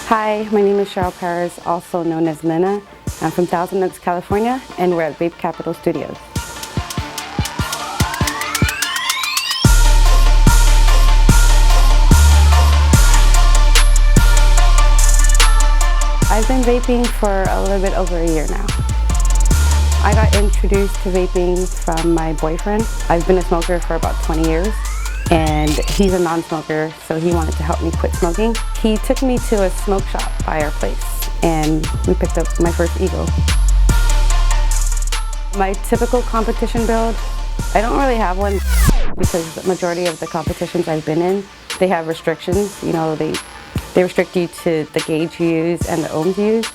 Hi, my name is Cheryl Perez, also known as Lyna. I'm from Thousand Oaks, California, and we're at Vape Capitol Studios. I've been vaping for a little bit over a year now. I got introduced to vaping from my boyfriend. I've been a smoker for about 20 years. And he's a non-smoker, so he wanted to help me quit smoking. He took me to a smoke shop by our place, and we picked up my first Eagle. My typical competition build, I don't really have one because the majority of the competitions I've been in, they have restrictions. You know, they restrict you to the gauge you use and the ohms you use.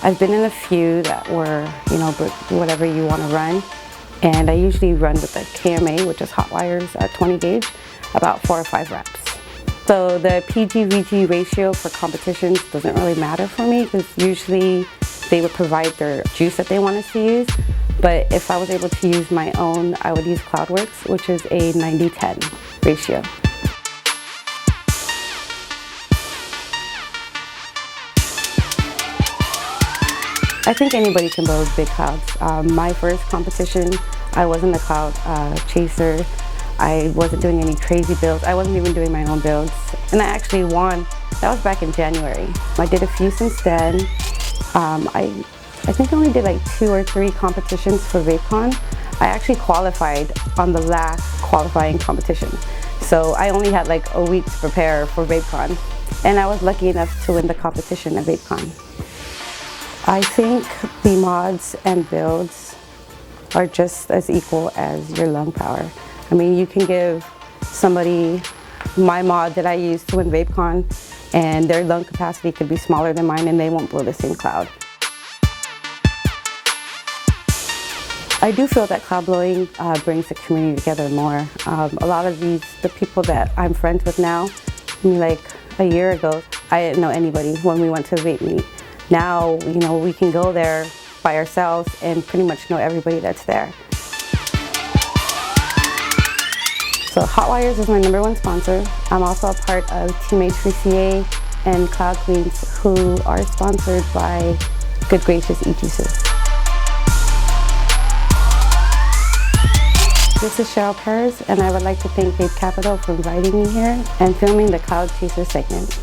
I've been in a few that were, you know, whatever you want to run. And I usually run with the KMA, which is hot wires at 20 gauge, about 4 or 5 reps. So the PG-VG ratio for competitions doesn't really matter for me because usually they would provide their juice that they want us to use. But if I was able to use my own, I would use Cloudworks, which is a 90-10 ratio. I think anybody can build big clouds. My first competition, I wasn't a cloud chaser. I wasn't doing any crazy builds. I wasn't even doing my own builds. And I actually won. That was back in January. I did a few since then. I think I only did like 2 or 3 competitions for VapeCon. I actually qualified on the last qualifying competition. So I only had like a week to prepare for VapeCon. And I was lucky enough to win the competition at VapeCon. I think the mods and builds are just as equal as your lung power. I mean, you can give somebody my mod that I use to win VapeCon, and their lung capacity could be smaller than mine and they won't blow the same cloud. I do feel that cloud blowing brings the community together more. A lot of the people that I'm friends with now, like a year ago, I didn't know anybody when we went to a vape meet. Now, you know, we can go there by ourselves and pretty much know everybody that's there. So Hot Wires is my #1 sponsor. I'm also a part of Team H3CA and Cloud Queens, who are sponsored by Good Gracious E-Juices. This is Cheryl Perez, and I would like to thank Vape Capitol for inviting me here and filming the Cloud Chaser segment.